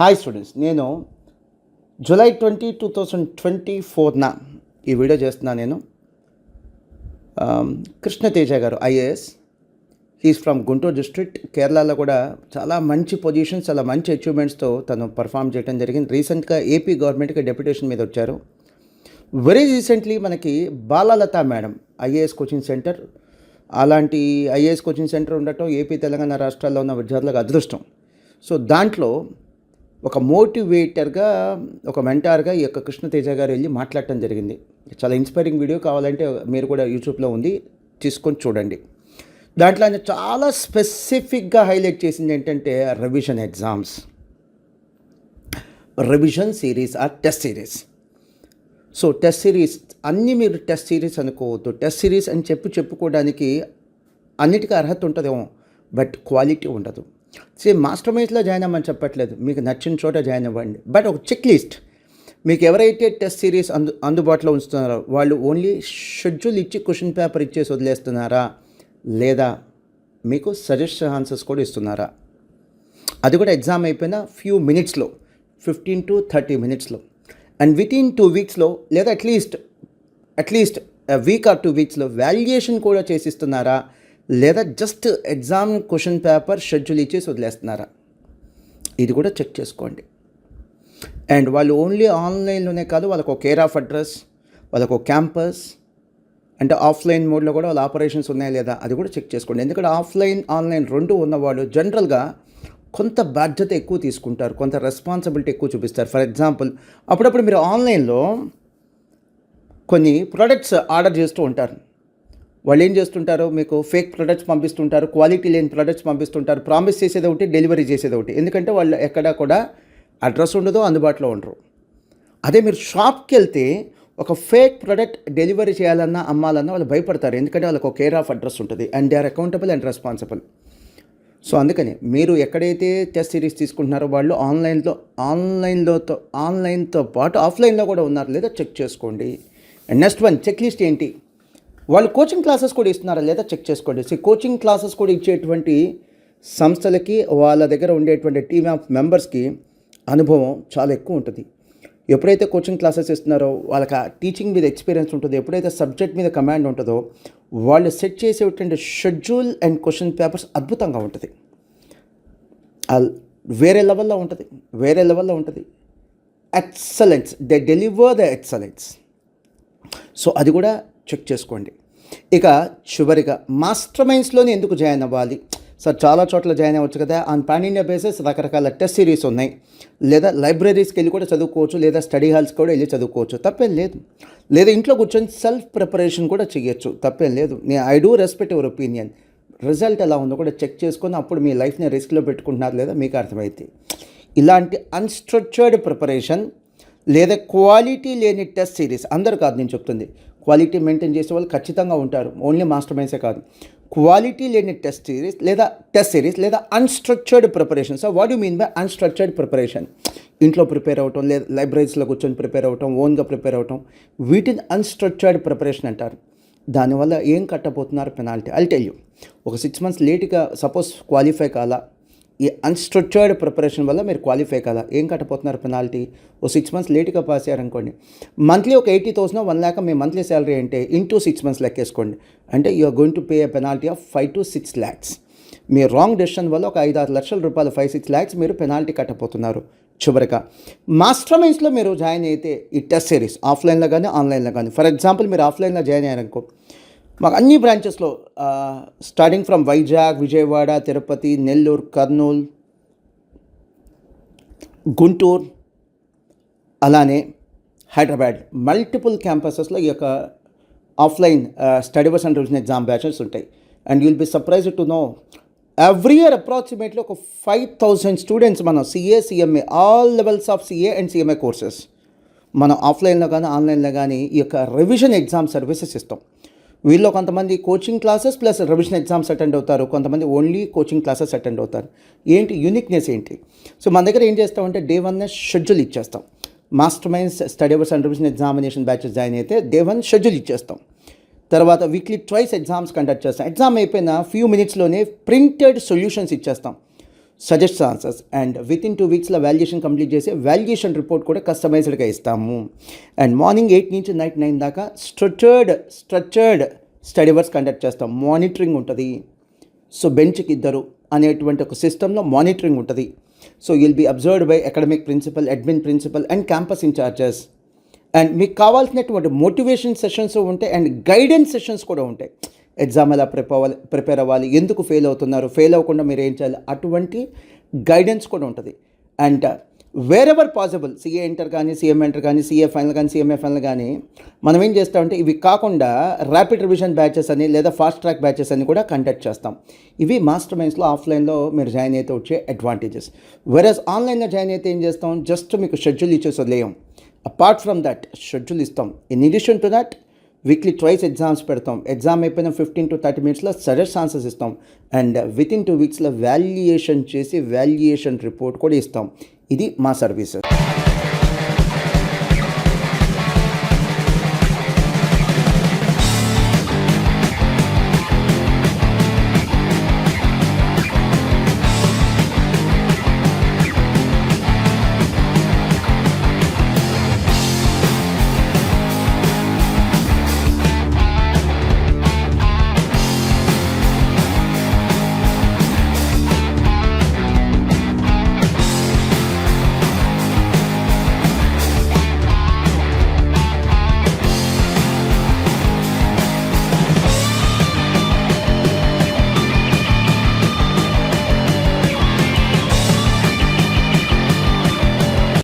Hi students, నేను July 2024న ఈ video చేస్తున్నా. నేను కృష్ణతేజ గారు IAS, he's from Guntur district, కేరళలో కూడా చాలా మంచి పొజిషన్స్, చాలా మంచి అచీవ్మెంట్స్తో తను పర్ఫామ్ చేయడం జరిగింది. రీసెంట్గా ఏపీ గవర్నమెంట్కి డెప్యుటేషన్ మీద వచ్చారు. వెరీ రీసెంట్లీ మనకి Balalatha madam IAS coaching centre, అలాంటి ఐఏఎస్ కోచింగ్ సెంటర్ ఉండటం ఏపీ తెలంగాణ రాష్ట్రాల్లో ఉన్న విద్యార్థులకు అదృష్టం. సో దాంట్లో ఒక మోటివేటర్గా, ఒక మెంటార్గా ఈ యొక్క కృష్ణతేజ గారు వెళ్ళి మాట్లాడటం జరిగింది. చాలా ఇన్స్పైరింగ్ వీడియో, కావాలంటే మీరు కూడా యూట్యూబ్లో ఉంది, తీసుకొని చూడండి. దాంట్లో ఆయన చాలా స్పెసిఫిక్గా హైలైట్ చేసింది ఏంటంటే revision exams, revision series or test series. So test series అన్నీ మీరు టెస్ట్ సిరీస్ అనుకోవద్దు. టెస్ట్ సిరీస్ అని చెప్పుకోవడానికి అన్నిటికీ అర్హత ఉంటుందేమో, బట్ క్వాలిటీ ఉండదు. మాస్టర్ మైండ్స్లో జాయిన్ అవ్వమని చెప్పట్లేదు, మీకు నచ్చిన చోట జాయిన్ అవ్వండి. బట్ ఒక చెక్ లిస్ట్, మీకు ఎవరైతే టెస్ట్ సిరీస్ అందుబాటులో ఉంచుతున్నారో వాళ్ళు ఓన్లీ షెడ్యూల్ ఇచ్చి క్వశ్చన్ పేపర్ ఇచ్చేసి వదిలేస్తున్నారా, లేదా మీకు సజెస్ట్ ఆన్సర్స్ కూడా ఇస్తున్నారా, అది కూడా ఎగ్జామ్ అయిపోయిన ఫ్యూ మినిట్స్లో, 15 to 30 మినిట్స్లో, అండ్ వితిన్ 2 వీక్స్లో, లేదా అట్లీస్ట్ వీక్ ఆర్ 2 వీక్స్లో వాల్యుయేషన్ కూడా చేసిస్తున్నారా, లేదా just exam question paper schedule ఇచ్చేసి వదిలేస్తున్నారా, ఇది కూడా చెక్ చేసుకోండి. అండ్ వాళ్ళు ఓన్లీ ఆన్లైన్లోనే కాదు, వాళ్ళకు ఒక కేర్ ఆఫ్ అడ్రస్, వాళ్ళకు ఒక క్యాంపస్, అంటే ఆఫ్లైన్ మోడ్లో కూడా వాళ్ళ ఆపరేషన్స్ ఉన్నాయా లేదా, అది కూడా చెక్ చేసుకోండి. ఎందుకంటే ఆఫ్లైన్ ఆన్లైన్ రెండు ఉన్నవాళ్ళు జనరల్గా కొంత బాధ్యత ఎక్కువ తీసుకుంటారు, కొంత రెస్పాన్సిబిలిటీ ఎక్కువ చూపిస్తారు. ఫర్ ఎగ్జాంపుల్, అప్పుడప్పుడు మీరు ఆన్లైన్లో కొన్ని ప్రోడక్ట్స్ ఆర్డర్ చేస్తూ ఉంటారు. వాళ్ళు ఏం చేస్తుంటారు, మీకు ఫేక్ ప్రొడక్ట్స్ పంపిస్తుంటారు, క్వాలిటీ లేని ప్రొడక్ట్స్ పంపిస్తుంటారు, ప్రామిస్ చేసేది ఒకటి, డెలివరీ చేసేది ఒకటి. ఎందుకంటే వాళ్ళు ఎక్కడా కూడా అడ్రస్ ఉండదు, అందుబాటులో ఉండరు. అదే మీరు షాప్కి వెళ్తే ఒక ఫేక్ ప్రొడక్ట్ డెలివరీ చేయాలన్నా అమ్మాలన్నా వాళ్ళు భయపడతారు, ఎందుకంటే వాళ్ళకి ఒక కేర్ ఆఫ్ అడ్రస్ ఉంటుంది, and they are accountable and responsible. So అందుకని మీరు ఎక్కడైతే టెస్ట్ సిరీస్ తీసుకుంటున్నారో వాళ్ళు ఆన్లైన్తో పాటు ఆఫ్లైన్లో కూడా ఉన్నారు లేదా చెక్ చేసుకోండి. And next one, check list ఏంటి, వాళ్ళు కోచింగ్ క్లాసెస్ కూడా ఇస్తున్నారా లేదా చెక్ చేసుకోండి. సో కోచింగ్ క్లాసెస్ కూడా ఇచ్చేటువంటి సంస్థలకి, వాళ్ళ దగ్గర ఉండేటువంటి టీమ్ ఆఫ్ మెంబర్స్కి అనుభవం చాలా ఎక్కువ ఉంటుంది. ఎప్పుడైతే కోచింగ్ క్లాసెస్ ఇస్తున్నారో వాళ్ళకి ఆ టీచింగ్ మీద ఎక్స్పీరియన్స్ ఉంటుంది, ఎప్పుడైతే సబ్జెక్ట్ మీద కమాండ్ ఉంటుందో వాళ్ళు సెట్ చేసేటువంటి షెడ్యూల్ అండ్ క్వశ్చన్ పేపర్స్ అద్భుతంగా ఉంటుంది, వేరే లెవెల్లో ఉంటుంది. Excellence, they deliver the excellence. So అది కూడా చెక్ చేసుకోండి. ఇక చివరిగా, మాస్టర్ మైండ్స్లోనే ఎందుకు జాయిన్ అవ్వాలి సార్, చాలా చోట్ల జాయిన్ అవ్వచ్చు కదా, ఆన్ పాన్ ఇండియా బేసిస్ రకరకాల టెస్ట్ సిరీస్ ఉన్నాయి, లేదా లైబ్రరీస్కి వెళ్ళి కూడా చదువుకోవచ్చు, లేదా స్టడీ హాల్స్కి కూడా వెళ్ళి చదువుకోవచ్చు, తప్పేం లేదు. లేదా ఇంట్లో కూర్చొని సెల్ఫ్ ప్రిపరేషన్ కూడా చేయొచ్చు, తప్పేం లేదు. I do respect your opinion. Result ఎలా ఉందో కూడా చెక్ చేసుకొని అప్పుడు మీ లైఫ్ని రిస్క్లో పెట్టుకుంటున్నారు లేదా మీకు అర్థమైతే. ఇలాంటి అన్‌స్ట్రక్చర్డ్ ప్రిపరేషన్ లేదా క్వాలిటీ లేని టెస్ట్ సిరీస్, అందరూ కాదు నేను చెప్తుంది, క్వాలిటీ మెయింటైన్ చేసే వాళ్ళు ఖచ్చితంగా ఉంటారు, ఓన్లీ మాస్టర్ మైండ్సే కాదు. క్వాలిటీ లేని టెస్ట్ సిరీస్ లేదా unstructured preparation. So what you mean by unstructured preparation? ఇంట్లో ప్రిపేర్ అవ్వటం, లేదా లైబ్రరీస్లో కూర్చొని ప్రిపేర్ అవ్వటం, ఓన్గా ప్రిపేర్ అవ్వటం, వీటిని అన్‌స్ట్రక్చర్డ్ ప్రిపరేషన్ అంటారు. దానివల్ల ఏం కట్టబోతున్నారు పెనాల్టీ, ఐల్ టెల్ యూ. ఒక 6 months లేట్గా సపోజ్ క్వాలిఫై కాలా, ఈ అన్‌స్ట్రక్చర్డ్ ప్రిపరేషన్ వల్ల మీరు క్వాలిఫై కాదా, ఏం కట్టబోతున్నారు పెనాల్టీ? ఓ 6 months లేట్గా పాస్ అయ్యారనుకోండి, మంత్లీ ఒక 80,000 1 lakh మీ మంత్లీ శాలరీ అంటే ఇంటూ 6 months లెక్కేసుకోండి, అంటే you are going to pay a penalty of 5 to 6 lakhs. మీ రాంగ్ డెసిషన్ వల్ల ఒక 5-6 లక్షల రూపాయలు, 5-6 lakhs మీరు పెనాల్టీ కట్టబోతున్నారు. చివరిగా, మాస్టర్ మైండ్స్లో మీరు జాయిన్ అయితే ఈ టెస్ట్ సిరీస్ ఆఫ్లైన్లో కానీ ఆన్లైన్లో కానీ, ఫర్ ఎగ్జాంపుల్ మీరు ఆఫ్లైన్లో జాయిన్ అయ్యారనుకో, మాకు అన్ని బ్రాంచెస్లో స్టార్టింగ్ ఫ్రమ్ వైజాగ్, విజయవాడ, తిరుపతి, నెల్లూరు, కర్నూలు, గుంటూరు, అలానే హైదరాబాద్, మల్టిపుల్ క్యాంపసెస్లో ఈ యొక్క offline study bus and revision exam batches ఉంటాయి. And you will be surprised to know, every year approximately ఒక 5,000 స్టూడెంట్స్ మనం CA, CMA, all levels of CA and CMA courses మనం ఆఫ్లైన్లో కానీ ఆన్లైన్లో కానీ ఈ యొక్క రివిజన్ ఎగ్జామ్ సర్వీసెస్ ఇస్తాం. వీళ్ళు కొంతమంది coaching classes plus revision exams attend అవుతారు, కొంతమంది ఓన్లీ కోచింగ్ క్లాసెస్ అటెండ్ అవుతారు. ఏంటి యూనిక్నెస్ ఏంటి? సో మన దగ్గర ఏం చేస్తామంటే డే 1 షెడ్యూల్ ఇచ్చేస్తాం. Master minds study hours and revision examination batches join అయితే డే 1 షెడ్యూల్ ఇచ్చేస్తాం. తర్వాత వీక్లీ ట్వైస్ ఎగ్జామ్స్ కండక్ట్ చేస్తాం. ఎగ్జామ్ అయిపోయిన ఫ్యూ మినిట్స్లోనే ప్రింటెడ్ సొల్యూషన్స్ ఇచ్చేస్తాం. Suggest answers and within 2 వీక్స్లో వాల్యుయేషన్ కంప్లీట్ చేసి వాల్యుయేషన్ రిపోర్ట్ కూడా కస్టమైజ్డ్గా ఇస్తాము. అండ్ మార్నింగ్ 8 నుంచి నైట్ 9 దాకా స్ట్రక్చర్డ్ స్టడీ అవర్స్ కండక్ట్ చేస్తాం. మానిటరింగ్ ఉంటుంది. సో బెంచ్కి 2 అనేటువంటి ఒక సిస్టంలో మానిటరింగ్ ఉంటుంది. So you'll be observed by academic principal, admin principal and campus incharges. And మీకు కావాల్సినటువంటి మోటివేషన్ సెషన్స్ ఉంటాయి అండ్ గైడెన్స్ సెషన్స్ కూడా ఉంటాయి. ఎగ్జామ్ ఎలా ప్రిపేర్ అవ్వాలి, ఎందుకు ఫెయిల్ అవుతున్నారు, ఫెయిల్ అవ్వకుండా మీరు ఏం చేయాలి, అటువంటి గైడెన్స్ కూడా ఉంటుంది. And wherever possible CA inter కానీ, సిఎం ఇంటర్ కానీ, సిఏ ఫైనల్ కానీ, సిఎంఏ ఫైనల్ కానీ మనం ఏం చేస్తామంటే ఇవి కాకుండా ర్యాపిడ్ రివిజన్ బ్యాచెస్ అని లేదా ఫాస్ట్ ట్రాక్ బ్యాచెస్ అని కూడా కండక్ట్ చేస్తాం. ఇవి మాస్టర్ మైండ్స్లో ఆఫ్లైన్లో మీరు జాయిన్ అయితే వచ్చే అడ్వాంటేజెస్. వెరస్ ఆన్లైన్లో జాయిన్ అయితే ఏం చేస్తాం, జస్ట్ మీకు షెడ్యూల్ ఇచ్చేసి వదిలేయం. అపార్ట్ ఫ్రమ్ దట్ షెడ్యూల్ ఇస్తాం. In addition to that weekly twice exams పెడతాం. ఎగ్జామ్ అయిపోయిన 15 to 30 minutesలో సజెస్ట్ ఆన్సర్స్ ఇస్తాం. అండ్ విత్ ఇన్ 2 వీక్స్లో వాల్యుయేషన్ చేసి వాల్యుయేషన్ రిపోర్ట్ కూడా ఇస్తాం. ఇది మా సర్వీసెస్.